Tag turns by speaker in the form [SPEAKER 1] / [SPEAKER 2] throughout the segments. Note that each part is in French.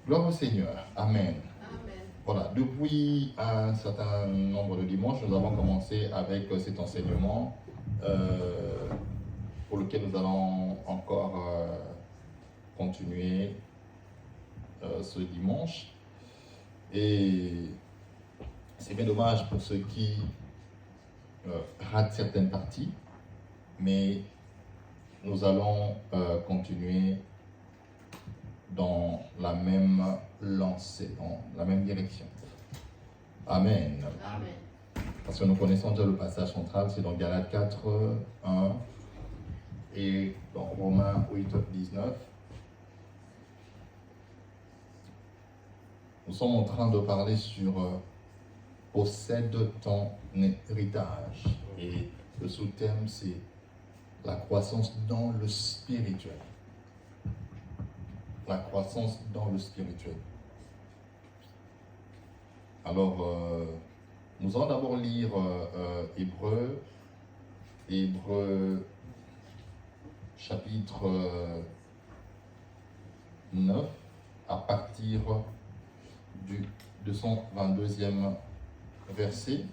[SPEAKER 1] Gloire au Seigneur. Amen.
[SPEAKER 2] Amen.
[SPEAKER 1] Voilà, depuis un certain nombre de dimanches, nous avons commencé avec cet enseignement pour lequel nous allons encore continuer ce dimanche. Et c'est bien dommage pour ceux qui ratent certaines parties, mais nous allons continuer dans la même lancée, dans la même direction. Amen.
[SPEAKER 2] Amen.
[SPEAKER 1] Parce que nous connaissons déjà le passage central, c'est dans Galates 4, 1 et dans Romains 8, 19. Nous sommes en train de parler sur possède ton héritage. Et le sous-thème, c'est la croissance dans le spirituel. La croissance dans le spirituel. Alors, nous allons d'abord lire Hébreux chapitre 9 à partir du 222e verset.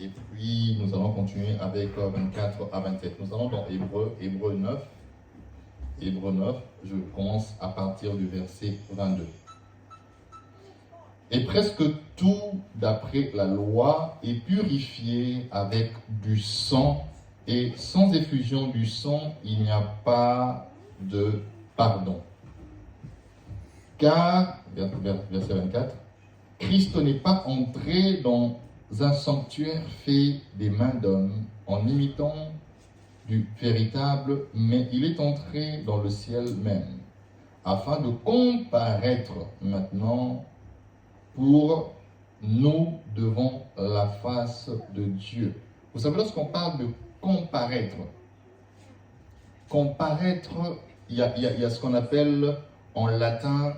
[SPEAKER 1] Et puis, nous allons continuer avec 24 à 27. Nous allons dans Hébreux 9. Hébreux 9, je commence à partir du verset 22. Et presque tout, d'après la loi, est purifié avec du sang, et sans effusion du sang, il n'y a pas de pardon. Car, verset 24, Christ n'est pas entré dans un sanctuaire fait des mains d'hommes en imitant du véritable, mais il est entré dans le ciel même, afin de comparaître maintenant pour nous devant la face de Dieu. Vous savez, lorsqu'on parle de comparaître, il y a ce qu'on appelle en latin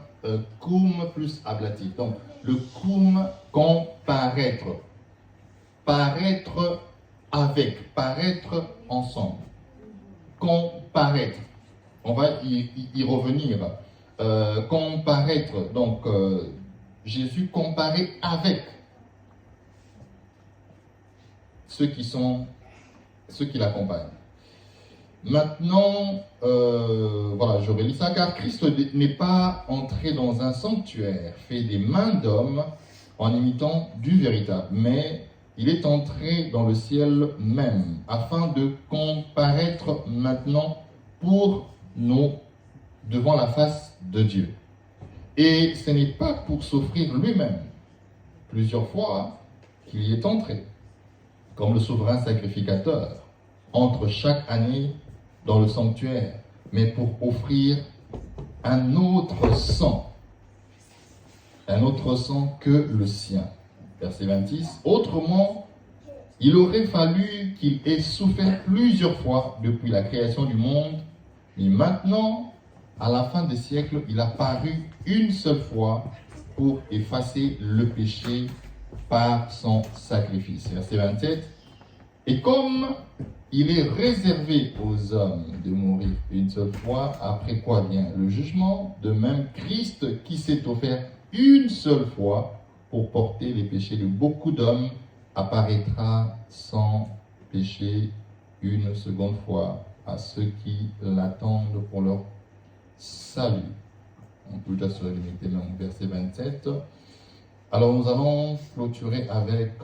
[SPEAKER 1] cum plus ablatif. Donc, le cum, comparaître. Paraître avec, paraître ensemble. Comparaître. On va y revenir. Comparaître. Donc, Jésus comparé avec ceux qui l'accompagnent. Maintenant, voilà, je relis ça, car Christ n'est pas entré dans un sanctuaire fait des mains d'hommes en imitant du véritable, mais il est entré dans le ciel même, afin de comparaître maintenant pour nous devant la face de Dieu. Et ce n'est pas pour s'offrir lui-même, plusieurs fois, qu'il y est entré, comme le souverain sacrificateur, entre chaque année dans le sanctuaire, mais pour offrir un autre sang que le sien. Verset 26. Autrement, il aurait fallu qu'il ait souffert plusieurs fois depuis la création du monde, mais maintenant, à la fin des siècles, il a paru une seule fois pour effacer le péché par son sacrifice. Verset 27. Et comme il est réservé aux hommes de mourir une seule fois, après quoi vient le jugement, de même Christ qui s'est offert une seule fois pour porter les péchés de beaucoup d'hommes, apparaîtra sans péché une seconde fois à ceux qui l'attendent pour leur salut. On peut déjà se limiter même au verset 27. Alors nous allons clôturer avec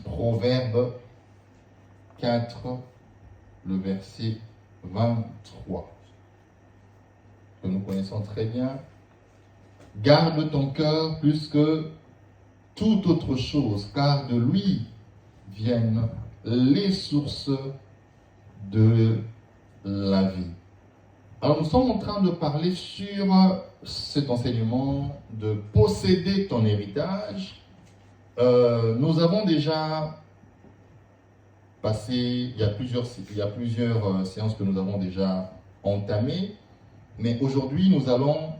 [SPEAKER 1] Proverbe 4, le verset 23, que nous connaissons très bien. Garde ton cœur plus que toute autre chose, car de lui viennent les sources de la vie. Alors nous sommes en train de parler sur cet enseignement de posséder ton héritage. Nous avons déjà passé, il y a plusieurs séances que nous avons déjà entamées, mais aujourd'hui nous allons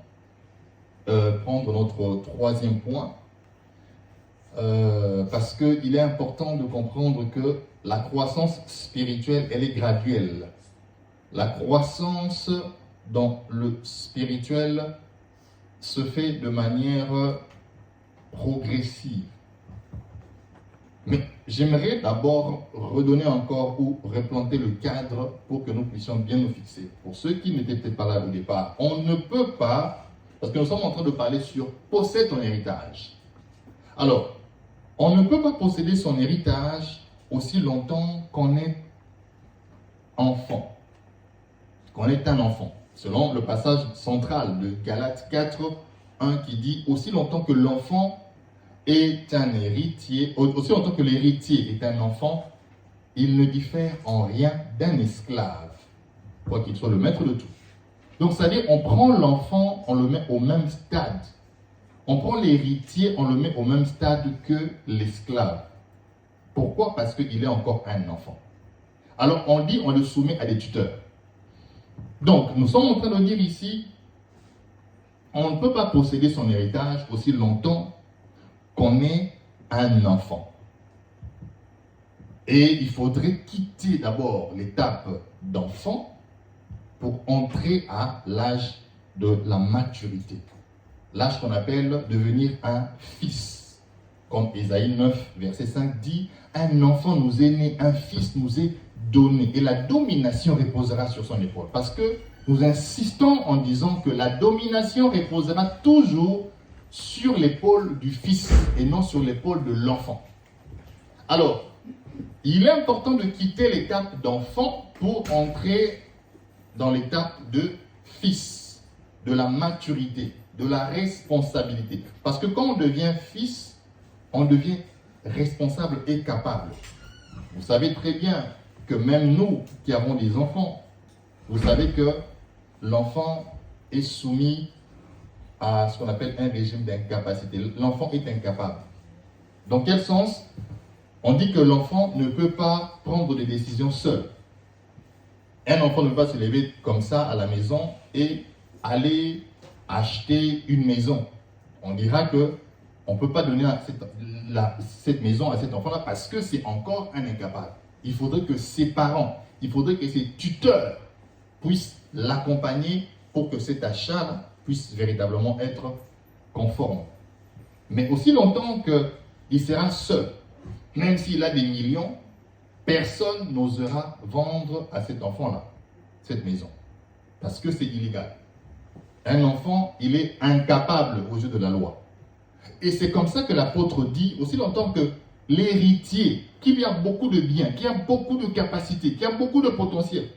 [SPEAKER 1] prendre notre troisième point, parce qu'il est important de comprendre que la croissance spirituelle, elle est graduelle. La croissance dans le spirituel se fait de manière progressive. Mais j'aimerais d'abord redonner encore ou replanter le cadre pour que nous puissions bien nous fixer. Pour ceux qui n'étaient peut-être pas là au départ, on ne peut pas, parce que nous sommes en train de parler sur possède ton héritage. Alors, on ne peut pas posséder son héritage aussi longtemps qu'on est enfant, qu'on est un enfant. Selon le passage central de Galates 4, 1 qui dit « Aussi longtemps que l'enfant est un héritier, aussi longtemps que l'héritier est un enfant, il ne diffère en rien d'un esclave, quoi qu'il soit le maître de tout. » Donc, c'est-à-dire, on prend l'enfant, on le met au même stade. On prend l'héritier, on le met au même stade que l'esclave. Pourquoi? Parce qu'il est encore un enfant. Alors, on dit, on le soumet à des tuteurs. Donc, nous sommes en train de dire ici, on ne peut pas posséder son héritage aussi longtemps qu'on est un enfant. Et il faudrait quitter d'abord l'étape d'enfant pour entrer à l'âge de la maturité. L'âge qu'on appelle devenir un fils. Comme Ésaïe 9, verset 5 dit, un enfant nous est né, un fils nous est donné. Et la domination reposera sur son épaule. Parce que nous insistons en disant que la domination reposera toujours sur l'épaule du fils et non sur l'épaule de l'enfant. Alors, il est important de quitter l'étape d'enfant pour entrer dans l'étape de fils, de la maturité, de la responsabilité. Parce que quand on devient fils, on devient responsable et capable. Vous savez très bien que même nous qui avons des enfants, vous savez que l'enfant est soumis à ce qu'on appelle un régime d'incapacité. L'enfant est incapable. Dans quel sens? On dit que l'enfant ne peut pas prendre des décisions seul. Un enfant ne peut pas se lever comme ça à la maison et aller acheter une maison. On dira que on ne peut pas donner cette maison à cet enfant-là parce que c'est encore un incapable. Il faudrait que ses parents, il faudrait que ses tuteurs puissent l'accompagner pour que cet achat puisse véritablement être conforme. Mais aussi longtemps qu'il sera seul, même s'il a des millions, personne n'osera vendre à cet enfant-là cette maison. Parce que c'est illégal. Un enfant, il est incapable aux yeux de la loi. Et c'est comme ça que l'apôtre dit, aussi longtemps que l'héritier, qui a beaucoup de biens, qui a beaucoup de capacités, qui a beaucoup de potentiel,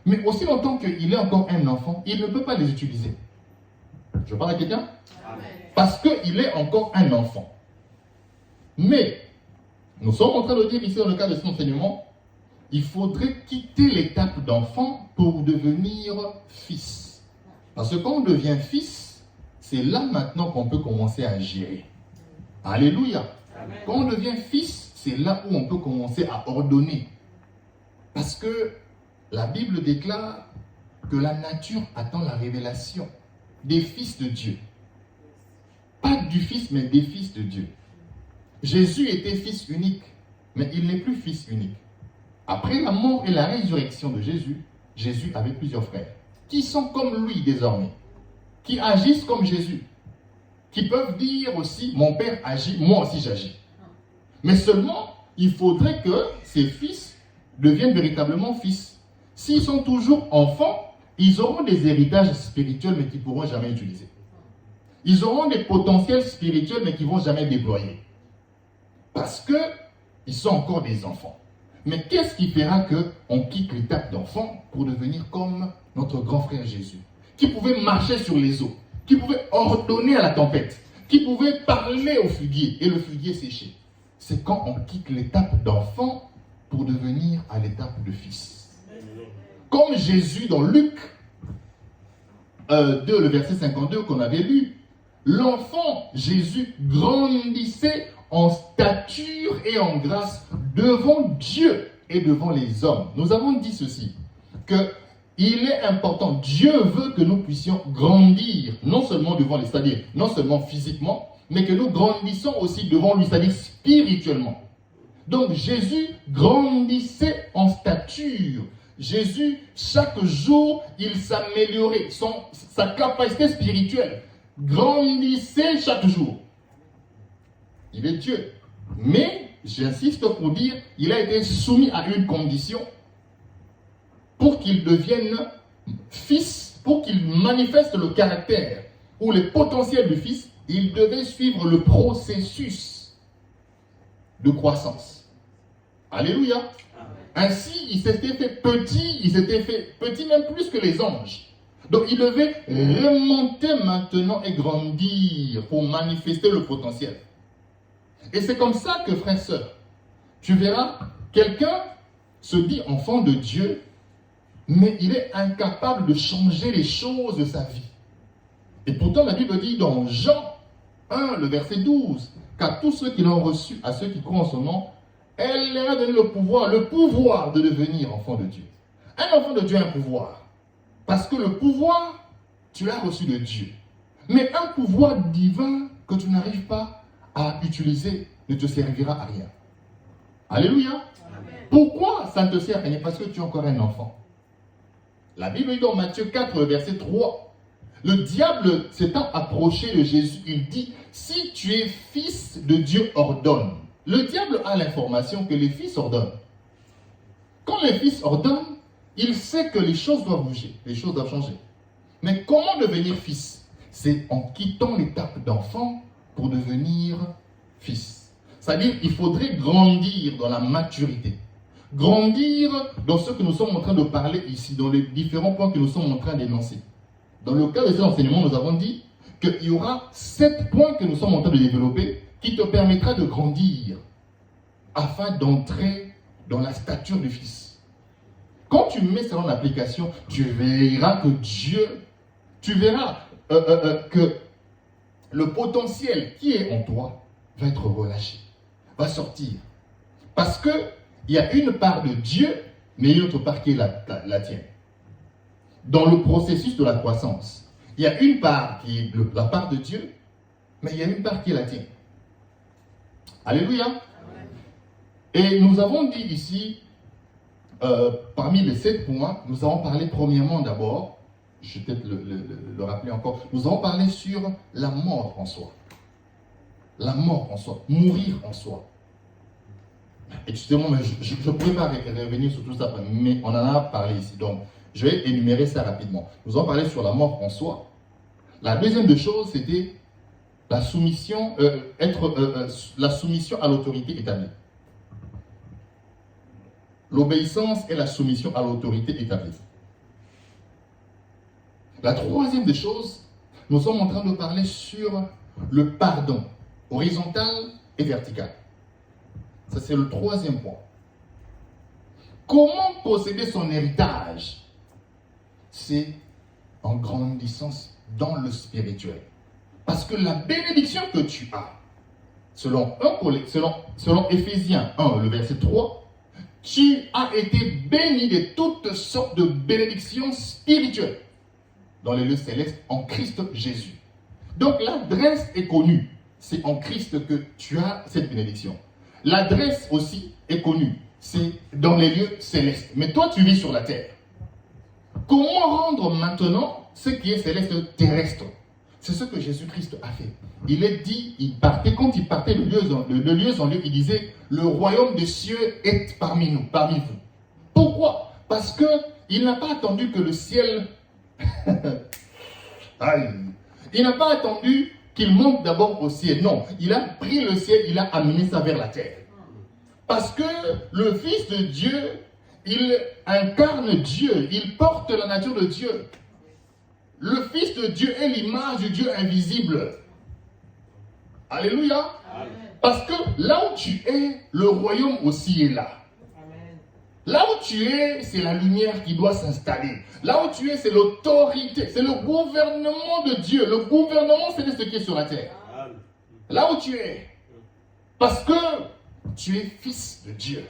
[SPEAKER 1] mais aussi longtemps qu'il est encore un enfant, il ne peut pas les utiliser. Je parle à quelqu'un? Parce qu'il est encore un enfant. Mais, nous sommes en train de dire ici dans le cadre de cet enseignement, il faudrait quitter l'étape d'enfant pour devenir fils. Parce que quand on devient fils, c'est là maintenant qu'on peut commencer à gérer. Alléluia. Amen. Quand on devient fils, c'est là où on peut commencer à ordonner. Parce que la Bible déclare que la nature attend la révélation des fils de Dieu. Pas du fils, mais des fils de Dieu. Jésus était fils unique, mais il n'est plus fils unique. Après la mort et la résurrection de Jésus, Jésus avait plusieurs frères qui sont comme lui désormais, qui agissent comme Jésus, qui peuvent dire aussi, mon père agit, moi aussi j'agis. Mais seulement, il faudrait que ces fils deviennent véritablement fils. S'ils sont toujours enfants, ils auront des héritages spirituels mais qu'ils ne pourront jamais utiliser. Ils auront des potentiels spirituels mais qu'ils ne vont jamais déployer. Parce qu'ils sont encore des enfants. Mais qu'est-ce qui fera qu'on quitte l'étape d'enfant pour devenir comme notre grand frère Jésus, qui pouvait marcher sur les eaux, qui pouvait ordonner à la tempête, qui pouvait parler au figuier et le figuier sécher? C'est quand on quitte l'étape d'enfant pour devenir à l'étape de fils. Comme Jésus dans Luc 2, le verset 52 qu'on avait lu, l'enfant Jésus grandissait en stature et en grâce devant Dieu et devant les hommes. Nous avons dit ceci, que il est important, Dieu veut que nous puissions grandir, non seulement devant lui, c'est-à-dire non seulement physiquement, mais que nous grandissons aussi devant lui, c'est-à-dire spirituellement. Donc Jésus grandissait en stature Jésus, chaque jour, il s'améliorait. Sa capacité spirituelle grandissait chaque jour. Il est Dieu. Mais, j'insiste pour dire, il a été soumis à une condition pour qu'il devienne fils, pour qu'il manifeste le caractère ou le potentiel du fils. Il devait suivre le processus de croissance. Alléluia. Ainsi, il s'était fait petit même plus que les anges. Donc, il devait remonter maintenant et grandir pour manifester le potentiel. Et c'est comme ça que, frère, sœur, tu verras, quelqu'un se dit enfant de Dieu, mais il est incapable de changer les choses de sa vie. Et pourtant, la Bible dit dans Jean 1, le verset 12, qu'à tous ceux qui l'ont reçu, à ceux qui croient en son nom, elle leur a donné le pouvoir de devenir enfant de Dieu. Un enfant de Dieu a un pouvoir. Parce que le pouvoir, tu l'as reçu de Dieu. Mais un pouvoir divin que tu n'arrives pas à utiliser ne te servira à rien. Alléluia. Amen. Pourquoi ça ne te sert à rien? Parce que tu es encore un enfant. La Bible dit dans Matthieu 4, verset 3, le diable s'étant approché de Jésus, il dit, si tu es fils de Dieu, ordonne. Le diable a l'information que les fils ordonnent. Quand les fils ordonnent, il sait que les choses doivent bouger, les choses doivent changer. Mais comment devenir fils? C'est en quittant l'étape d'enfant pour devenir fils. C'est-à-dire qu'il faudrait grandir dans la maturité. Grandir dans ce que nous sommes en train de parler ici, dans les différents points que nous sommes en train d'énoncer. Dans le cadre de cet enseignement, nous avons dit qu'il y aura 7 points que nous sommes en train de développer qui te permettra de grandir afin d'entrer dans la stature du Fils. Quand tu mets ça en application, tu verras que Dieu, tu verras que le potentiel qui est en toi va être relâché, va sortir. Parce qu'il y a une part de Dieu, mais une autre part qui est la tienne. Dans le processus de la croissance, il y a une part qui est la part de Dieu, mais il y a une part qui est la tienne. Alléluia. Amen. Et nous avons dit ici, parmi les 7 points, nous avons parlé premièrement d'abord, je vais peut-être le rappeler encore, nous avons parlé sur la mort en soi. La mort en soi, mourir en soi. Excusez-moi, mais je ne pourrais pas revenir sur tout ça, mais on en a parlé ici, donc je vais énumérer ça rapidement. Nous avons parlé sur la mort en soi. La deuxième des choses, c'était la soumission, la soumission à l'autorité établie. L'obéissance et la soumission à l'autorité établie. La troisième des choses, nous sommes en train de parler sur le pardon, horizontal et vertical. Ça, c'est le troisième point. Comment posséder son héritage? C'est en grandissant dans le spirituel. Parce que la bénédiction que tu as, selon Éphésiens 1, le verset 3, tu as été béni de toutes sortes de bénédictions spirituelles dans les lieux célestes en Christ Jésus. Donc l'adresse est connue. C'est en Christ que tu as cette bénédiction. L'adresse aussi est connue. C'est dans les lieux célestes. Mais toi, tu vis sur la terre. Comment rendre maintenant ce qui est céleste terrestre? C'est ce que Jésus-Christ a fait. Il est dit, quand il partait de lieu en lieu, il disait, le royaume des cieux est parmi nous, parmi vous. Pourquoi? Parce qu'il n'a pas attendu que le ciel... il n'a pas attendu qu'il monte d'abord au ciel. Non, il a pris le ciel, il a amené ça vers la terre. Parce que le Fils de Dieu, il incarne Dieu, il porte la nature de Dieu. Le Fils de Dieu est l'image du Dieu invisible. Alléluia. Amen. Parce que là où tu es, le royaume aussi est là. Amen. Là où tu es, c'est la lumière qui doit s'installer. Là où tu es, c'est l'autorité, c'est le gouvernement de Dieu. Le gouvernement, c'est ce qui est sur la terre. Amen. Là où tu es. Parce que tu es fils de Dieu.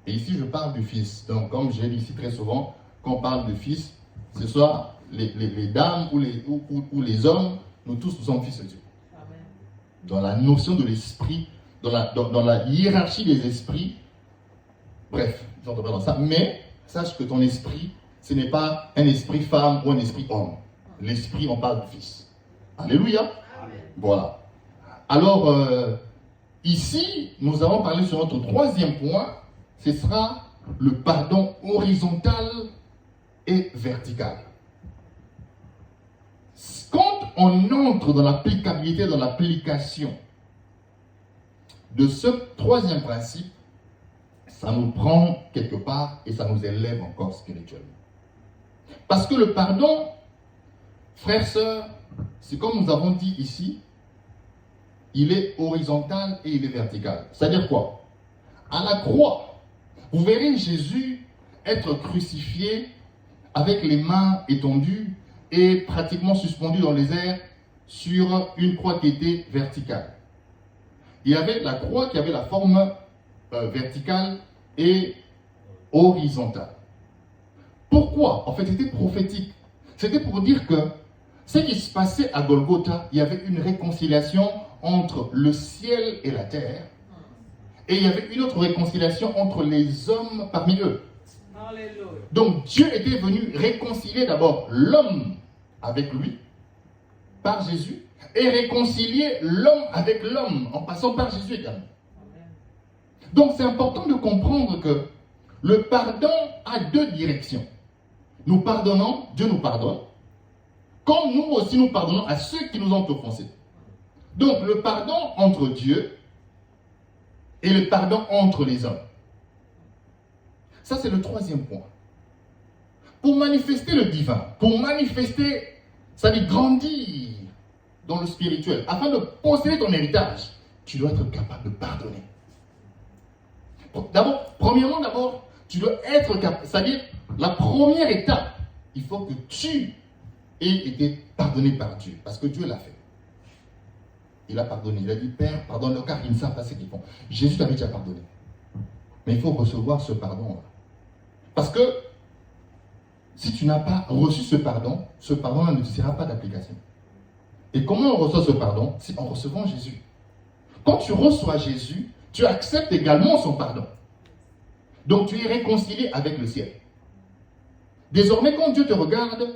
[SPEAKER 1] Et ici, je parle du fils. Donc, comme j'ai dit ici très souvent, quand on parle de fils, ce soit les dames ou les hommes, nous tous nous sommes fils de Dieu. Amen. Dans la notion de l'esprit, dans la hiérarchie des esprits, Bref, je n'entre pas dans ça. Mais sache que ton esprit, ce n'est pas un esprit femme ou un esprit homme. L'esprit, on parle du Fils. Alléluia. Amen. Voilà. Alors, ici, nous allons parler sur notre troisième point. Ce sera le pardon horizontal et vertical. Quand on entre dans l'applicabilité, dans l'application de ce troisième principe, ça nous prend quelque part et ça nous élève encore spirituellement. Parce que le pardon, frères, sœurs, c'est comme nous avons dit ici, il est horizontal et il est vertical. C'est-à-dire quoi? À la croix, vous verrez Jésus être crucifié avec les mains étendues et pratiquement suspendu dans les airs sur une croix qui était verticale. Il y avait la croix qui avait la forme verticale et horizontale. Pourquoi? En fait, c'était prophétique. C'était pour dire que ce qui se passait à Golgotha, il y avait une réconciliation entre le ciel et la terre. Et il y avait une autre réconciliation entre les hommes parmi eux. Alléluia. Donc Dieu était venu réconcilier d'abord l'homme avec lui, par Jésus, et réconcilier l'homme avec l'homme, en passant par Jésus également. Donc c'est important de comprendre que le pardon a deux directions. Nous pardonnons, Dieu nous pardonne, comme nous aussi nous pardonnons à ceux qui nous ont offensés. Donc le pardon entre Dieu et le pardon entre les hommes. Ça c'est le troisième point. Pour manifester le divin, pour manifester, ça veut grandir dans le spirituel, afin de posséder ton héritage, tu dois être capable de pardonner. Premièrement, tu dois être capable, c'est-à-dire la première étape, il faut que tu aies été pardonné par Dieu, parce que Dieu l'a fait. Il a pardonné, il a dit, Père, pardonne-leur car ils ne savent pas ce qu'ils font. Jésus t'avait déjà pardonné. Mais il faut recevoir ce pardon-là. Parce que si tu n'as pas reçu ce pardon-là ne te sera pas d'application. Et comment on reçoit ce pardon? C'est en recevant Jésus. Quand tu reçois Jésus, tu acceptes également son pardon. Donc tu es réconcilié avec le ciel. Désormais, quand Dieu te regarde,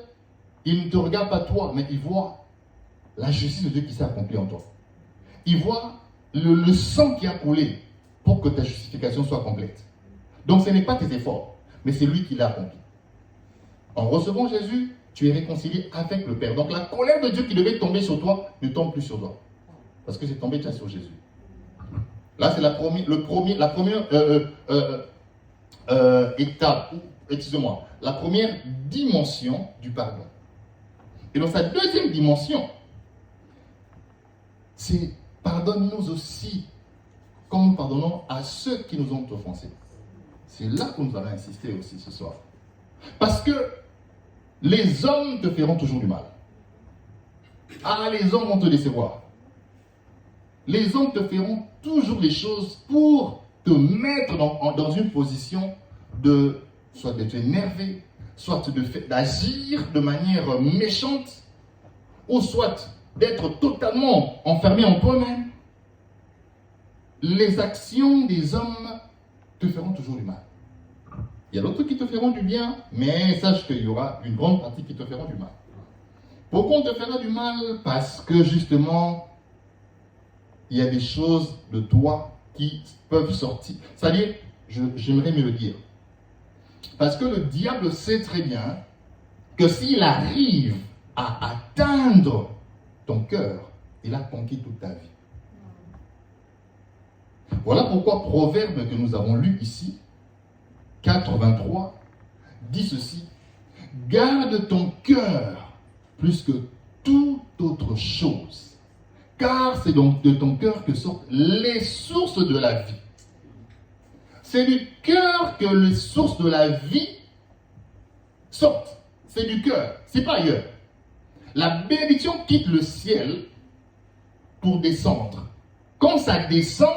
[SPEAKER 1] il ne te regarde pas toi, mais il voit la justice de Dieu qui s'est accomplie en toi. Il voit le sang qui a coulé pour que ta justification soit complète. Donc ce n'est pas tes efforts, mais c'est lui qui l'a accompli. En recevant Jésus, tu es réconcilié avec le Père. Donc la colère de Dieu qui devait tomber sur toi ne tombe plus sur toi. Parce que c'est tombé déjà sur Jésus. Là, c'est la première étape, excusez-moi, la première dimension du pardon. Et dans sa deuxième dimension, c'est pardonne-nous aussi, comme nous pardonnons à ceux qui nous ont offensés. C'est là que nous allons insister aussi ce soir. Parce que les hommes te feront toujours du mal. Ah, les hommes vont te décevoir. Les hommes te feront toujours les choses pour te mettre dans une position de soit d'être énervé, soit d'agir de manière méchante, ou soit d'être totalement enfermé en toi-même. Les actions des hommes te feront toujours du mal. Il y a d'autres qui te feront du bien, mais sache qu'il y aura une grande partie qui te feront du mal. Pourquoi on te fera du mal? Parce que justement, il y a des choses de toi qui peuvent sortir. C'est-à-dire, j'aimerais mieux le dire. Parce que le diable sait très bien que s'il arrive à atteindre ton cœur, il a conquis toute ta vie. Voilà pourquoi Proverbe que nous avons lu ici, 4:23, dit ceci: garde ton cœur plus que toute autre chose, car c'est donc de ton cœur que sortent les sources de la vie. C'est du cœur que les sources de la vie sortent. C'est du cœur, c'est pas ailleurs. La bénédiction quitte le ciel pour descendre. Quand ça descend,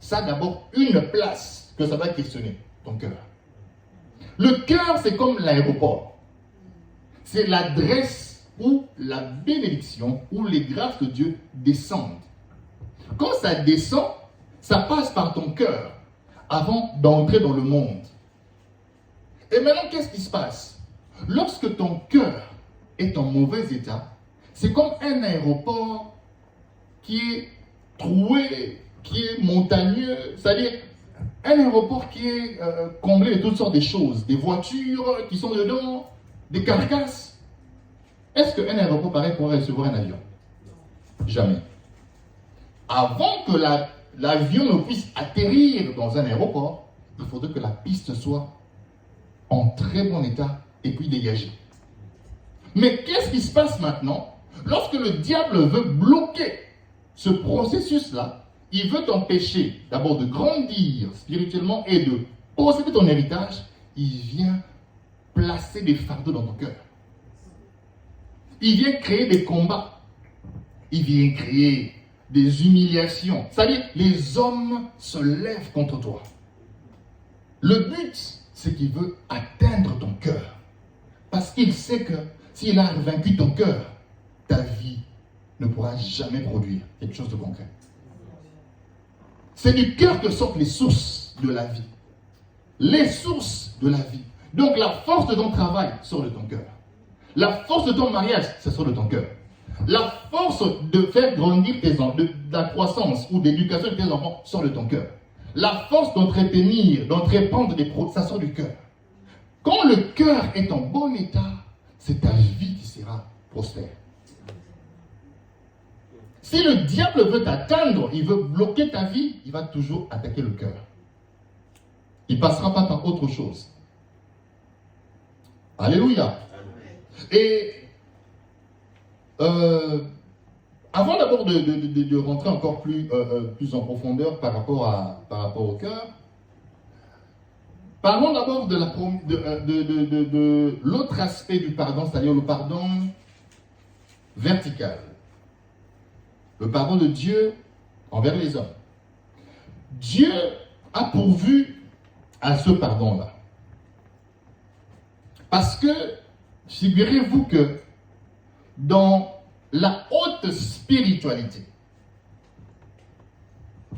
[SPEAKER 1] ça a d'abord une place que ça va questionner, ton cœur. Le cœur, c'est comme l'aéroport. C'est l'adresse où la bénédiction, où les grâces de Dieu descendent. Quand ça descend, ça passe par ton cœur. avant d'entrer dans le monde. Et maintenant, qu'est-ce qui se passe? Lorsque ton cœur est en mauvais état, c'est comme un aéroport qui est troué, qui est montagneux, c'est-à-dire un aéroport qui est comblé de toutes sortes de choses, des voitures qui sont dedans, des carcasses. Est-ce qu'un aéroport pareil pourrait recevoir un avion? Jamais. Avant que l'avion ne puisse atterrir dans un aéroport, il faudrait que la piste soit en très bon état et puis dégagée. Mais qu'est-ce qui se passe maintenant? Lorsque le diable veut bloquer ce processus-là, il veut t'empêcher d'abord de grandir spirituellement et de posséder ton héritage, il vient placer des fardeaux dans ton cœur. Il vient créer des combats. Il vient créer des humiliations. C'est-à-dire, les hommes se lèvent contre toi. Le but, c'est qu'il veut atteindre ton cœur. Parce qu'il sait que s'il a vaincu ton cœur, ta vie ne pourra jamais produire quelque chose de concret. C'est du cœur que sortent les sources de la vie. Les sources de la vie. Donc la force de ton travail sort de ton cœur. La force de ton mariage, ça sort de ton cœur. La force de faire grandir tes enfants, de la croissance ou d'éducation de tes enfants sort de ton cœur. La force d'entretenir, d'entreprendre des produits, ça sort du cœur. Quand le cœur est en bon état, c'est ta vie qui sera prospère. Si le diable veut t'atteindre, il veut bloquer ta vie, il va toujours attaquer le cœur. Il ne passera pas par autre chose. Alléluia. Et avant d'abord de rentrer encore plus en profondeur par rapport au cœur, parlons d'abord de l'autre aspect du pardon, c'est-à-dire le pardon vertical. Le pardon de Dieu envers les hommes. Dieu a pourvu à ce pardon-là. Parce que, figurez-vous que dans la haute spiritualité,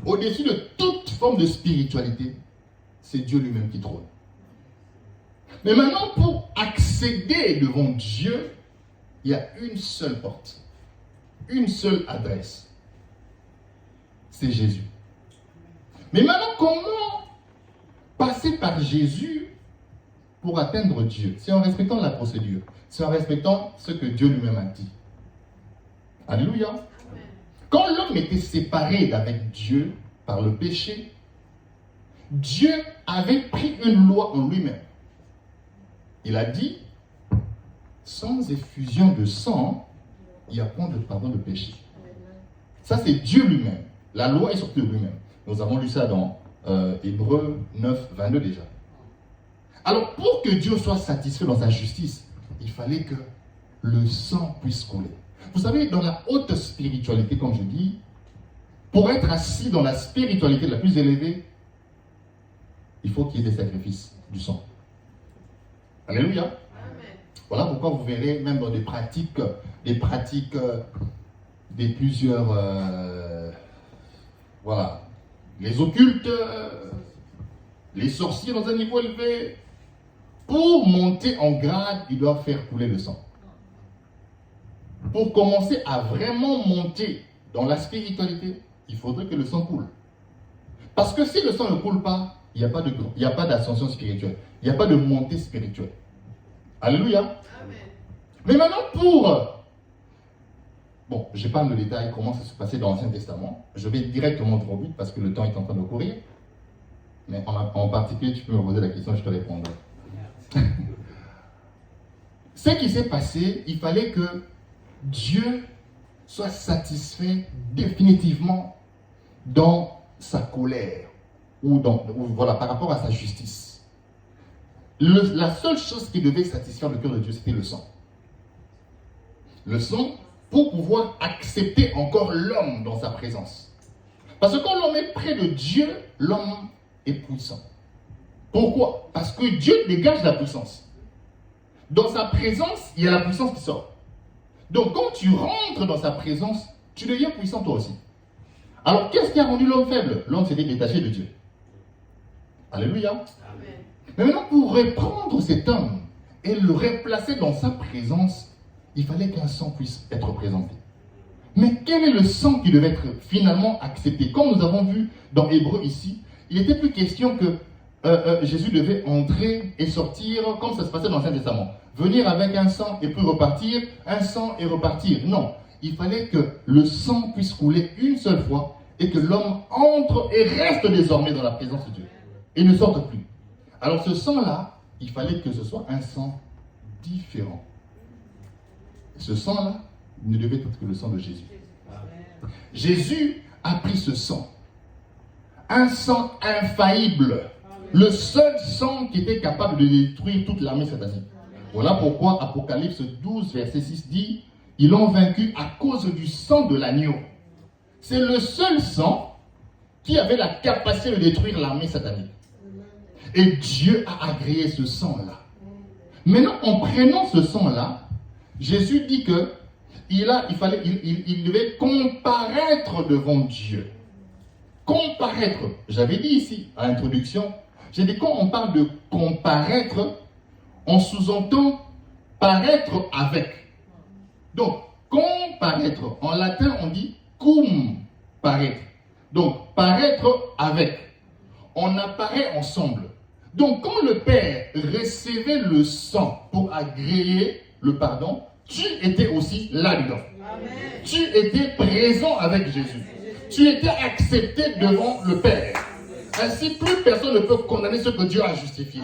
[SPEAKER 1] au-dessus de toute forme de spiritualité, c'est Dieu lui-même qui trône. Mais maintenant, pour accéder devant Dieu, il y a une seule porte, une seule adresse. C'est Jésus. Mais maintenant, comment passer par Jésus pour atteindre Dieu? C'est en respectant la procédure. C'est en respectant ce que Dieu lui-même a dit. Alléluia. Amen. Quand l'homme était séparé d'avec Dieu par le péché, Dieu avait pris une loi en lui-même. Il a dit, sans effusion de sang, il n'y a point de pardon de péché. Ça, c'est Dieu lui-même. La loi est sortie de lui-même. Nous avons lu ça dans Hébreux 9, 22 déjà. Alors, pour que Dieu soit satisfait dans sa justice, il fallait que le sang puisse couler. Vous savez, dans la haute spiritualité, comme je dis, pour être assis dans la spiritualité la plus élevée, il faut qu'il y ait des sacrifices, du sang. Alléluia. Amen. Voilà pourquoi vous verrez même dans des pratiques des plusieurs, voilà, les occultes, les sorciers dans un niveau élevé, pour monter en grade, ils doivent faire couler le sang. Pour commencer à vraiment monter dans la spiritualité, il faudrait que le sang coule. Parce que si le sang ne coule pas, il n'y a pas d'ascension spirituelle. Il n'y a pas de montée spirituelle. Alléluia. Amen. Mais maintenant bon, je n'ai pas le détail comment ça se passait dans l'Ancien Testament. Je vais directement droit au but parce que le temps est en train de courir. Mais en particulier, tu peux me poser la question, je te répondrai. Ce qui s'est passé, il fallait que Dieu soit satisfait définitivement dans sa colère ou voilà, par rapport à sa justice. La seule chose qui devait satisfaire le cœur de Dieu, c'était le sang. Le sang pour pouvoir accepter encore l'homme dans sa présence. Parce que quand l'homme est près de Dieu, l'homme est puissant. Pourquoi? Parce que Dieu dégage la puissance. Dans sa présence, il y a la puissance qui sort. Donc quand tu rentres dans sa présence, tu deviens puissant toi aussi. Alors qu'est-ce qui a rendu l'homme faible? L'homme s'était détaché de Dieu. Alléluia.
[SPEAKER 2] Amen.
[SPEAKER 1] Mais maintenant, pour reprendre cet homme et le replacer dans sa présence, il fallait qu'un sang puisse être présenté. Mais quel est le sang qui devait être finalement accepté? Comme nous avons vu dans Hébreu ici, il n'était plus question que Jésus devait entrer et sortir comme ça se passait dans l'Ancien Testament. Venir avec un sang et puis repartir, un sang et repartir. Non, il fallait que le sang puisse couler une seule fois et que l'homme entre et reste désormais dans la présence de Dieu et ne sorte plus. Alors ce sang-là, il fallait que ce soit un sang différent. Ce sang-là ne devait être que le sang de Jésus. Jésus a pris ce sang. Un sang infaillible. Le seul sang qui était capable de détruire toute l'armée satanique. Voilà pourquoi Apocalypse 12, verset 6 dit « Ils l'ont vaincu à cause du sang de l'agneau ». C'est le seul sang qui avait la capacité de détruire l'armée satanique. Et Dieu a agréé ce sang-là. Maintenant, en prenant ce sang-là, Jésus dit que il devait comparaître devant Dieu. Comparaître. J'avais dit ici, à l'introduction, j'ai dit quand on parle de comparaître, on sous-entend paraître avec. Donc, comparaître, en latin on dit cum paraître. Donc, paraître avec. On apparaît ensemble. Donc, quand le Père recevait le sang pour agréer le pardon, tu étais aussi là-dedans. Tu étais présent avec Jésus. Tu étais accepté devant le Père. Ainsi, plus personne ne peut condamner ce que Dieu a justifié.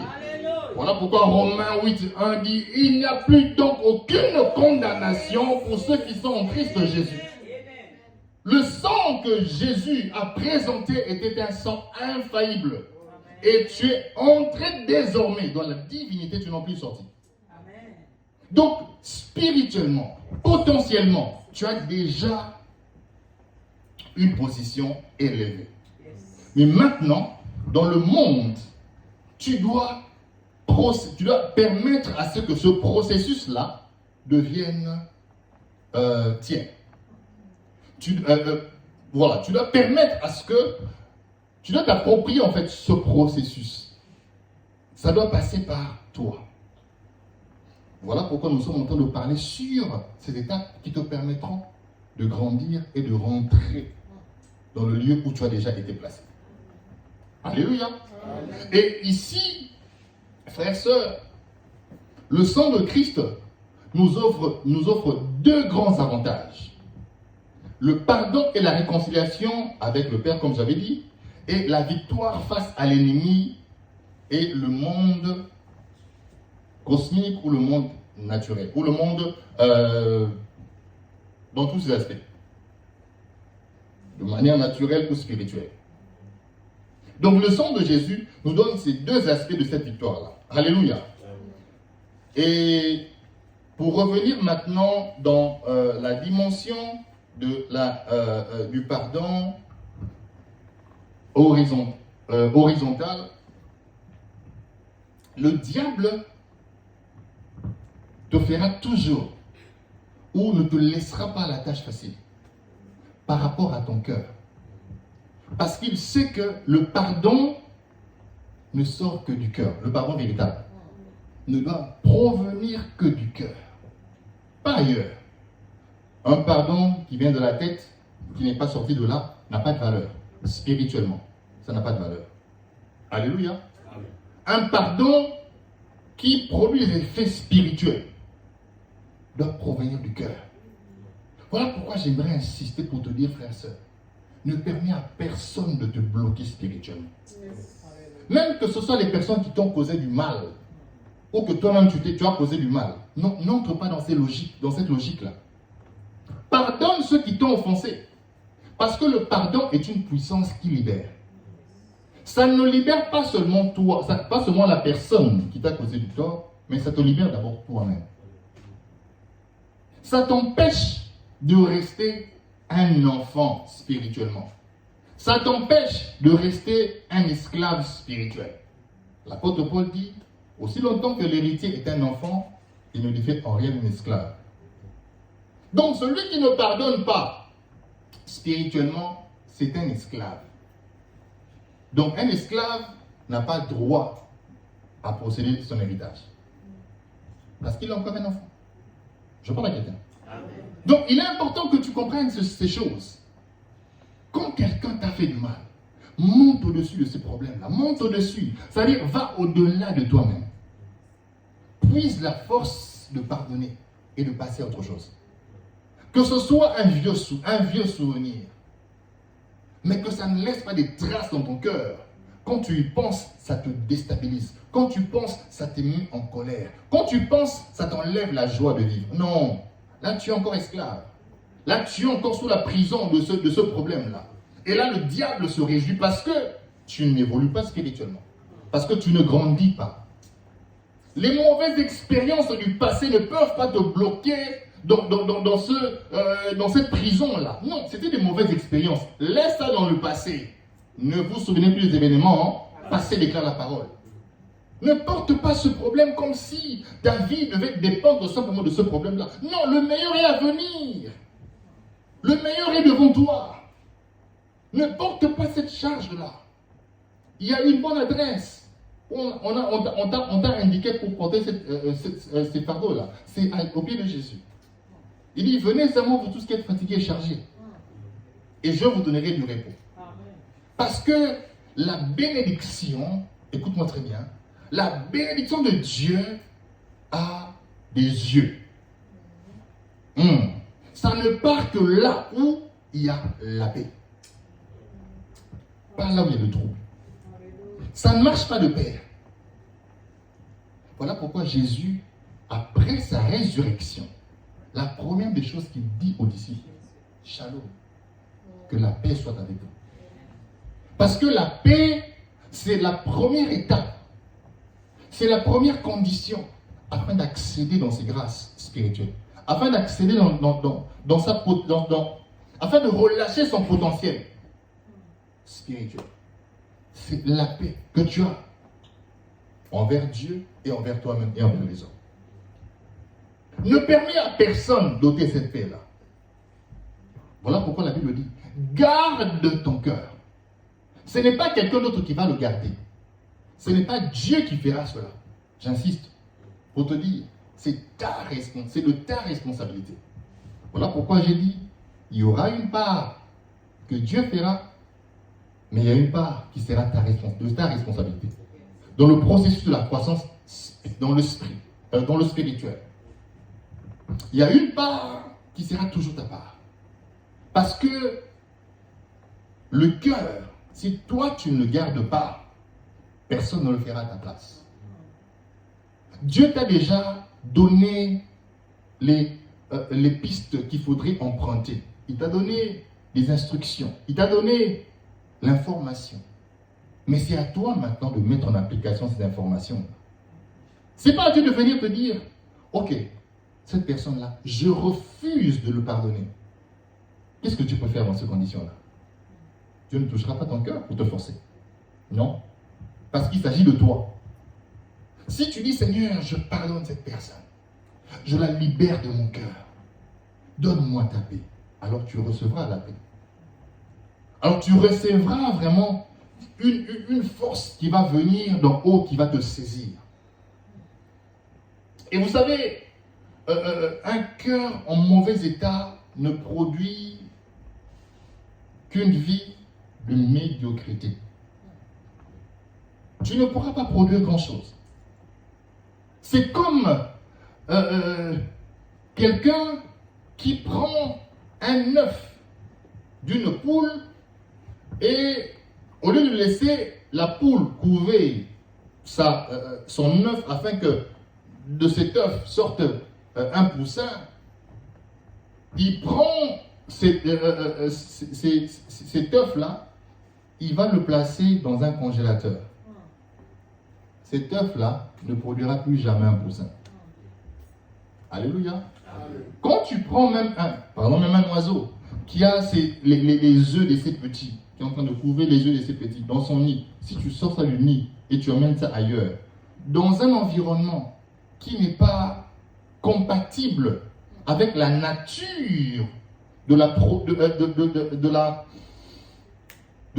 [SPEAKER 1] Voilà pourquoi Romains 8:1 dit « Il n'y a plus donc aucune condamnation pour ceux qui sont en Christ Jésus. » Le sang que Jésus a présenté était un sang infaillible. Et tu es entré désormais dans la divinité, tu n'en plus sorti. Donc, spirituellement, potentiellement, tu as déjà une position élevée. Mais maintenant, dans le monde, tu dois permettre à ce que ce processus-là devienne tien. Tu dois permettre à ce que tu dois t'approprier en fait ce processus. Ça doit passer par toi. Voilà pourquoi nous sommes en train de parler sur ces étapes qui te permettront de grandir et de rentrer dans le lieu où tu as déjà été placé. Alléluia. Amen. Et ici, frères et sœurs, le sang de Christ nous offre deux grands avantages. Le pardon et la réconciliation avec le Père, comme j'avais dit, et la victoire face à l'ennemi et le monde cosmique ou le monde naturel, ou le monde dans tous ses aspects, de manière naturelle ou spirituelle. Donc le sang de Jésus nous donne ces deux aspects de cette victoire-là. Alléluia. Et pour revenir maintenant dans la dimension du pardon horizontal, le diable te fera toujours ou ne te laissera pas la tâche facile par rapport à ton cœur. Parce qu'il sait que le pardon ne sort que du cœur. Le pardon véritable ne doit provenir que du cœur, pas ailleurs. Un pardon qui vient de la tête, qui n'est pas sorti de là, n'a pas de valeur. Spirituellement, ça n'a pas de valeur. Alléluia. Amen. Un pardon qui produit des effets spirituels doit provenir du cœur. Voilà pourquoi j'aimerais insister pour te dire, frère et sœur, ne permets à personne de te bloquer spirituellement. Même que ce soit les personnes qui t'ont causé du mal, ou que toi-même tu as causé du mal. Non, n'entre pas dans cette logique-là. Pardonne ceux qui t'ont offensé. Parce que le pardon est une puissance qui libère. Ça ne libère pas seulement toi, pas seulement la personne qui t'a causé du tort, mais ça te libère d'abord toi-même. Ça t'empêche de rester un enfant spirituellement. Ça t'empêche de rester un esclave spirituel. L'apôtre Paul dit, aussi longtemps que l'héritier est un enfant, il ne lui fait en rien un esclave. Donc celui qui ne pardonne pas spirituellement, c'est un esclave. Donc un esclave n'a pas droit à posséder son héritage. Parce qu'il a encore un enfant. Je parle à quelqu'un. Donc, il est important que tu comprennes ces choses. Quand quelqu'un t'a fait du mal, monte au-dessus de ces problèmes-là. Monte au-dessus. C'est-à-dire, va au-delà de toi-même. Puise la force de pardonner et de passer à autre chose. Que ce soit un vieux souvenir, mais que ça ne laisse pas des traces dans ton cœur. Quand tu y penses, ça te déstabilise. Quand tu penses, ça te met en colère. Quand tu penses, ça t'enlève la joie de vivre. Non, là tu es encore esclave. Là tu es encore sous la prison de ce problème-là. Et là le diable se réjouit parce que tu n'évolues pas spirituellement. Parce que tu ne grandis pas. Les mauvaises expériences du passé ne peuvent pas te bloquer dans cette prison-là. Non, c'était des mauvaises expériences. Laisse ça dans le passé. Ne vous souvenez plus des événements. Passé déclare la parole. Ne porte pas ce problème comme si ta vie devait dépendre simplement de ce problème-là. Non, le meilleur est à venir. Le meilleur est devant toi. Ne porte pas cette charge-là. Il y a une bonne adresse. On t'a indiqué pour porter ces fardeaux-là. C'est au pied de Jésus. Il dit, venez seulement vous tous qui êtes fatigués et chargés. Et je vous donnerai du repos. Parce que la bénédiction, écoute-moi très bien, la bénédiction de Dieu a des yeux. Ça ne part que là où il y a la paix. Pas là où il y a le trouble. Ça ne marche pas de pair. Voilà pourquoi Jésus, après sa résurrection, la première des choses qu'il dit aux disciples, Shalom, que la paix soit avec vous. Parce que la paix, c'est la première étape. C'est la première condition afin d'accéder dans ses grâces spirituelles. Afin d'accéder afin de relâcher son potentiel spirituel. C'est la paix que tu as envers Dieu et envers toi-même et envers les hommes. Ne permets à personne d'ôter cette paix-là. Voilà pourquoi la Bible dit, garde ton cœur. Ce n'est pas quelqu'un d'autre qui va le garder. Ce n'est pas Dieu qui fera cela. J'insiste. Pour te dire, c'est de ta responsabilité. Voilà pourquoi j'ai dit, il y aura une part que Dieu fera, mais il y a une part qui sera de ta responsabilité. Dans le processus de la croissance, dans le spirituel. Il y a une part qui sera toujours ta part. Parce que le cœur, si toi tu ne le gardes pas, personne ne le fera à ta place. Dieu t'a déjà donné les pistes qu'il faudrait emprunter. Il t'a donné les instructions. Il t'a donné l'information. Mais c'est à toi maintenant de mettre en application ces informations. C'est pas à Dieu de venir te dire, ok, cette personne-là, je refuse de le pardonner. Qu'est-ce que tu peux faire dans ces conditions-là? Dieu ne touchera pas ton cœur pour te forcer. Non. Parce qu'il s'agit de toi. Si tu dis, Seigneur, je pardonne cette personne, je la libère de mon cœur, donne-moi ta paix, alors tu recevras la paix. Alors tu recevras vraiment une force qui va venir d'en haut, qui va te saisir. Et vous savez, un cœur en mauvais état ne produit qu'une vie de médiocrité. Tu ne pourras pas produire grand-chose. C'est comme quelqu'un qui prend un œuf d'une poule et au lieu de laisser la poule couver son œuf afin que de cet œuf sorte un poussin, il prend cet œuf-là, il va le placer dans un congélateur. Cet œuf-là ne produira plus jamais un poussin. Alléluia. Amen. Quand tu prends même un oiseau qui a les œufs de ses petits, qui est en train de couver les œufs de ses petits dans son nid, si tu sors ça du nid et tu emmènes ça ailleurs, dans un environnement qui n'est pas compatible avec la nature de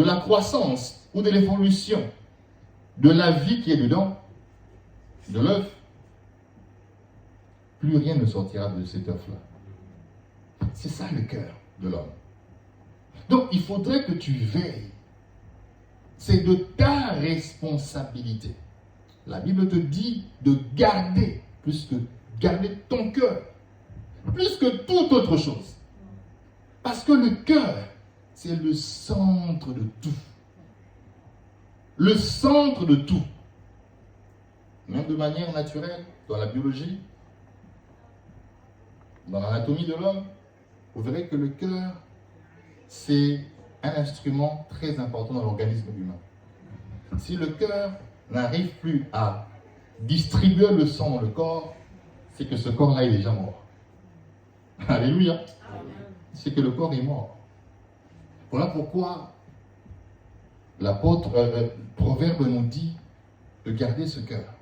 [SPEAKER 1] la croissance ou de l'évolution de la vie qui est dedans, de l'œuf, plus rien ne sortira de cet œuf-là. C'est ça le cœur de l'homme. Donc il faudrait que tu veilles. C'est de ta responsabilité. La Bible te dit de garder, plus que garder ton cœur, plus que toute autre chose. Parce que le cœur, c'est le centre de tout. Le centre de tout. Même de manière naturelle, dans la biologie, dans l'anatomie de l'homme, vous verrez que le cœur, c'est un instrument très important dans l'organisme humain. Si le cœur n'arrive plus à distribuer le sang dans le corps, c'est que ce corps-là est déjà mort. Alléluia. C'est que le corps est mort. Voilà pourquoi l'apôtre Proverbe nous dit de garder ce cœur,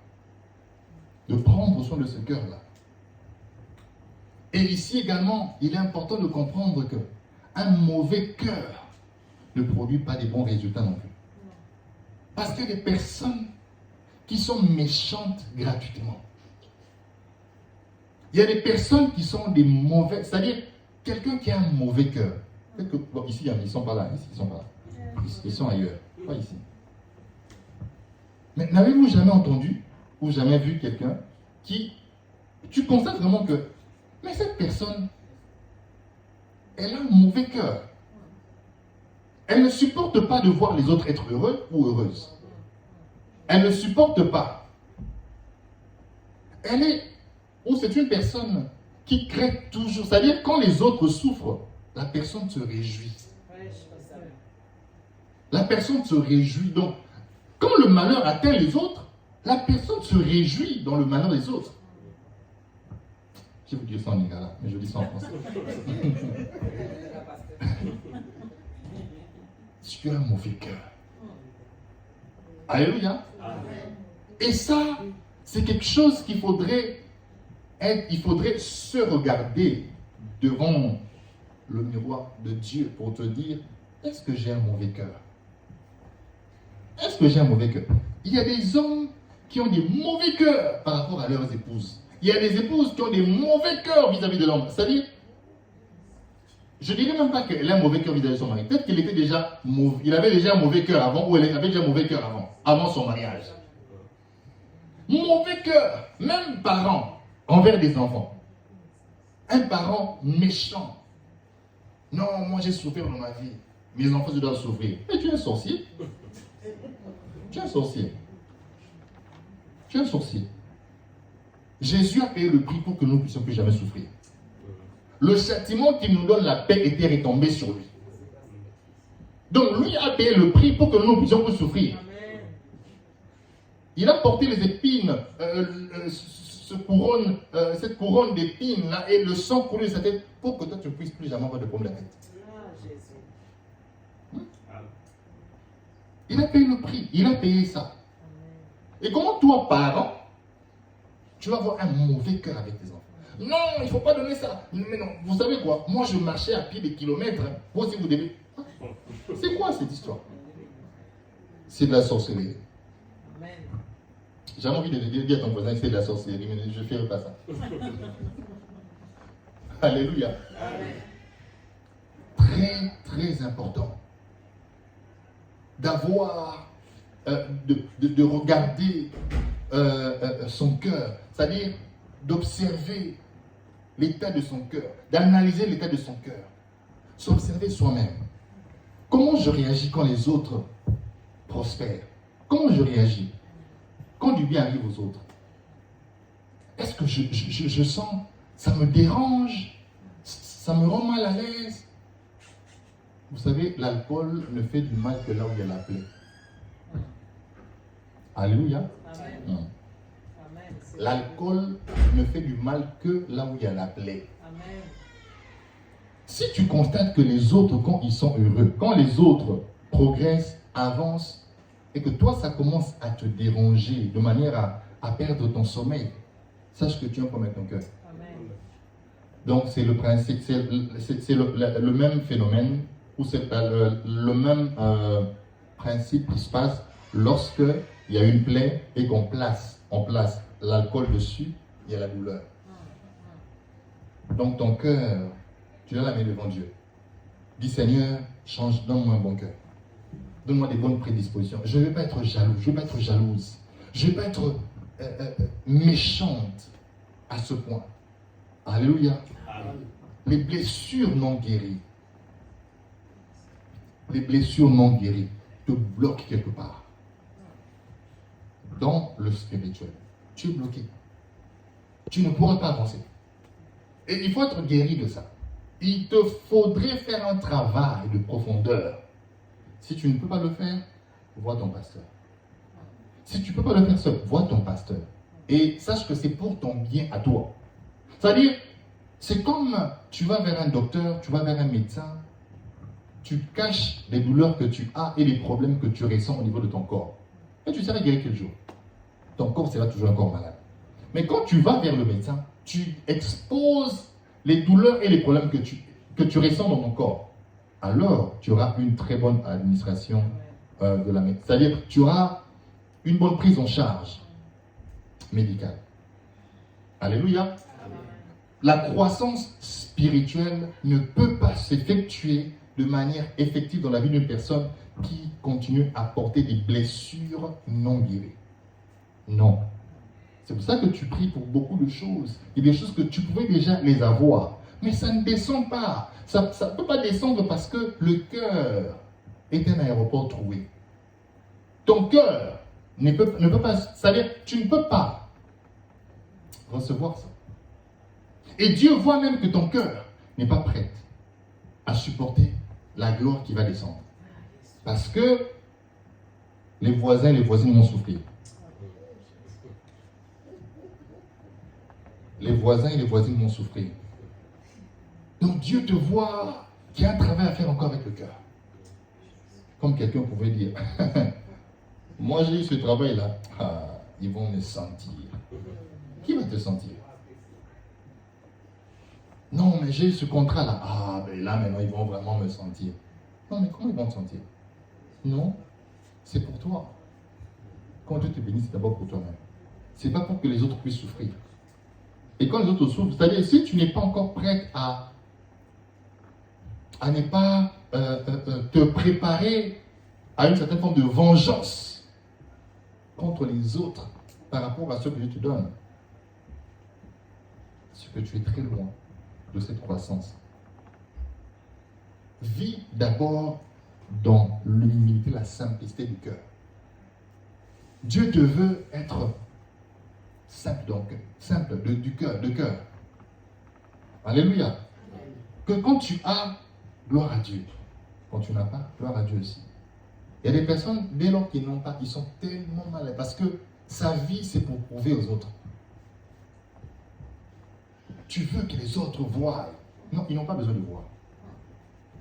[SPEAKER 1] de prendre soin de ce cœur-là. Et ici également, il est important de comprendre que un mauvais cœur ne produit pas des bons résultats non plus. Parce qu'il y a des personnes qui sont méchantes gratuitement. Il y a des personnes qui sont des mauvais, c'est-à-dire quelqu'un qui a un mauvais cœur. Bon, ici, ils ne sont pas là, ici, ils ne sont pas là. Ils sont ailleurs, pas ici. Mais n'avez-vous jamais entendu ou jamais vu quelqu'un qui, tu constates vraiment que, mais cette personne, elle a un mauvais cœur. Elle ne supporte pas de voir les autres être heureux ou heureuses. Elle ne supporte pas. Elle est, ou c'est une personne qui crée toujours, c'est-à-dire quand les autres souffrent, la personne se réjouit. La personne se réjouit. Donc, quand le malheur atteint les autres, la personne se réjouit dans le malheur des autres. Je vais vous dire ça en lingala, mais je dis ça en français. Tu as un mauvais cœur. Alléluia. Et ça, c'est quelque chose qu'il faudrait il faudrait se regarder devant le miroir de Dieu pour te dire, est-ce que j'ai un mauvais cœur? Est-ce que j'ai un mauvais cœur? Il y a des hommes qui ont des mauvais cœurs par rapport à leurs épouses. Il y a des épouses qui ont des mauvais cœurs vis-à-vis de l'homme. C'est-à-dire, je ne dirais même pas qu'elle a un mauvais cœur vis-à-vis de son mari. Peut-être qu'il était déjà il avait déjà un mauvais cœur avant, ou elle avait déjà un mauvais cœur avant son mariage. Mauvais cœur, même parent, envers des enfants. Un parent méchant. Non, moi j'ai souffert dans ma vie. Mes enfants, je dois souffrir. Mais tu es un sorcier. Tu es un sorcier. Tu es un sorcier. Jésus a payé le prix pour que nous ne puissions plus jamais souffrir. Le châtiment qui nous donne la paix était retombé sur lui. Donc lui a payé le prix pour que nous ne puissions plus souffrir. Il a porté les épines, cette couronne d'épines là, et le sang coulé de sa tête pour que toi tu ne puisses plus jamais avoir de problème de la tête. Il a payé le prix, il a payé ça. Et comment toi, parent, tu vas avoir un mauvais cœur avec tes enfants? Non, il ne faut pas donner ça. Mais non, vous savez quoi? Moi, je marchais à pied des kilomètres. Hein. Vous aussi, vous devez. C'est quoi cette histoire? C'est de la sorcellerie. J'ai envie de dire à ton voisin que c'est de la sorcellerie, mais je ne ferai pas ça. Alléluia. Très, très important d'avoir, de regarder son cœur, c'est-à-dire d'observer l'état de son cœur, d'analyser l'état de son cœur, s'observer soi-même. Comment je réagis quand les autres prospèrent? Comment je réagis quand du bien arrive aux autres? Est-ce que je sens, ça me dérange, ça me rend mal à l'aise? Vous savez, l'alcool ne fait du mal que là où il y a la plaie. Alléluia. Amen. L'alcool ne fait du mal que là où il y a la plaie. Amen. Si tu constates que les autres, quand ils sont heureux, quand les autres progressent, avancent, et que toi, ça commence à te déranger de manière à perdre ton sommeil, sache que tu as un problème avec ton cœur. Amen. Donc, c'est le principe, c'est le même phénomène, ou c'est le même principe qui se passe lorsque il y a une plaie et qu'on place, on place l'alcool dessus, il y a la douleur. Donc ton cœur, tu dois la mettre devant Dieu. Dis Seigneur, change, donne-moi un bon cœur. Donne-moi des bonnes prédispositions. Je ne veux pas être jaloux, je ne veux pas être jalouse. Je ne veux pas être méchante à ce point. Alléluia. Les blessures non guéries. Les blessures non guéries te bloquent quelque part. Dans le spirituel, tu es bloqué. Tu ne pourras pas avancer. Et il faut être guéri de ça. Il te faudrait faire un travail de profondeur. Si tu ne peux pas le faire, vois ton pasteur. Si tu ne peux pas le faire seul, vois ton pasteur. Et sache que c'est pour ton bien à toi. C'est-à-dire, c'est comme tu vas vers un docteur, tu vas vers un médecin, tu caches les douleurs que tu as et les problèmes que tu ressens au niveau de ton corps. Et tu seras guéri quel jour? Ton corps sera toujours un corps malade. Mais quand tu vas vers le médecin, tu exposes les douleurs et les problèmes que tu ressens dans ton corps. Alors, tu auras une très bonne administration de la médecine. C'est-à-dire, tu auras une bonne prise en charge médicale. Alléluia. La croissance spirituelle ne peut pas s'effectuer de manière effective dans la vie d'une personne qui continue à porter des blessures non guéries. Non. C'est pour ça que tu pries pour beaucoup de choses. Il y a des choses que tu pouvais déjà les avoir. Mais ça ne descend pas. Ça ne peut pas descendre parce que le cœur est un aéroport troué. Ton cœur ne peut pas, c'est-à-dire tu ne peux pas recevoir ça. Et Dieu voit même que ton cœur n'est pas prêt à supporter la gloire qui va descendre. Parce que les voisins et les voisines vont souffrir. Les voisins et les voisines vont souffrir. Donc Dieu te voit qu'il y a un travail à faire encore avec le cœur. Comme quelqu'un pouvait dire, moi j'ai eu ce travail-là, ils vont me sentir. Qui va te sentir? Non, mais j'ai eu ce contrat-là. Ben là maintenant ils vont vraiment me sentir. Non, mais comment ils vont te sentir? Non, c'est pour toi. Quand Dieu te bénit, c'est d'abord pour toi-même. C'est pas pour que les autres puissent souffrir. Et quand les autres souffrent, c'est-à-dire si tu n'es pas encore prêt à ne pas te préparer à une certaine forme de vengeance contre les autres par rapport à ce que Dieu te donne, c'est que tu es très loin de cette croissance. Vis d'abord dans l'humilité, la simplicité du cœur. Dieu te veut être simple, donc simple du cœur, de cœur. Alléluia. Que quand tu as, gloire à Dieu. Quand tu n'as pas, gloire à Dieu aussi. Il y a des personnes, dès lors qu'ils n'ont pas, ils sont tellement malades parce que sa vie, c'est pour prouver aux autres. Tu veux que les autres voient. Non, ils n'ont pas besoin de voir.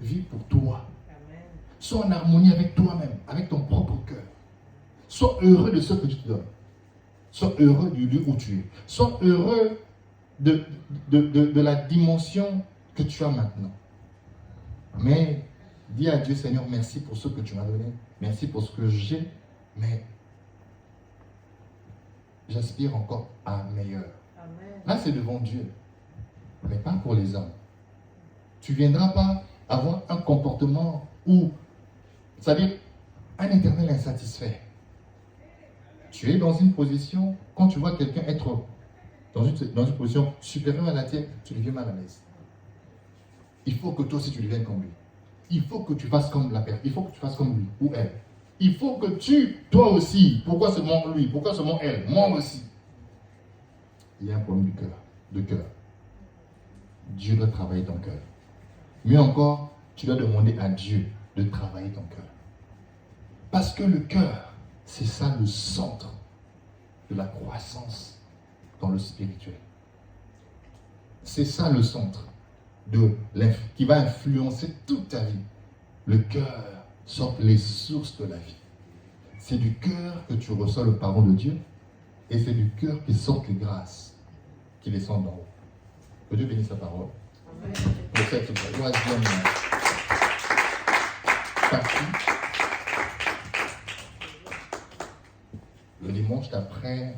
[SPEAKER 1] Vis pour toi. Sois en harmonie avec toi-même, avec ton propre cœur. Sois heureux de ce que tu te donnes. Sois heureux du lieu où tu es. Sois heureux de la dimension que tu as maintenant. Mais dis à Dieu, Seigneur, merci pour ce que tu m'as donné. Merci pour ce que j'ai. Mais j'aspire encore à meilleur. Amen. Là, c'est devant Dieu. Mais pas pour les hommes. Tu ne viendras pas avoir un comportement où, c'est-à-dire un éternel insatisfait. Tu es dans une position, quand tu vois quelqu'un être dans une position supérieure à la tienne, tu deviens mal à l'aise. Il faut que toi aussi tu deviennes comme lui. Il faut que tu fasses comme la personne. Il faut que tu fasses comme lui ou elle. Il faut que toi aussi, pourquoi seulement lui, pourquoi seulement elle, moi aussi. Il y a un problème de cœur. Dieu doit travailler ton cœur. Mieux encore, tu dois demander à Dieu de travailler ton cœur. Parce que le cœur, c'est ça le centre de la croissance dans le spirituel. C'est ça le centre qui va influencer toute ta vie. Le cœur sont les sources de la vie. C'est du cœur que tu reçois le pardon de Dieu et c'est du cœur qui sortent les grâces qui descendent d'en haut. Que Dieu bénisse sa parole. Amen. Pour cette troisième partie. le dimanche d'après,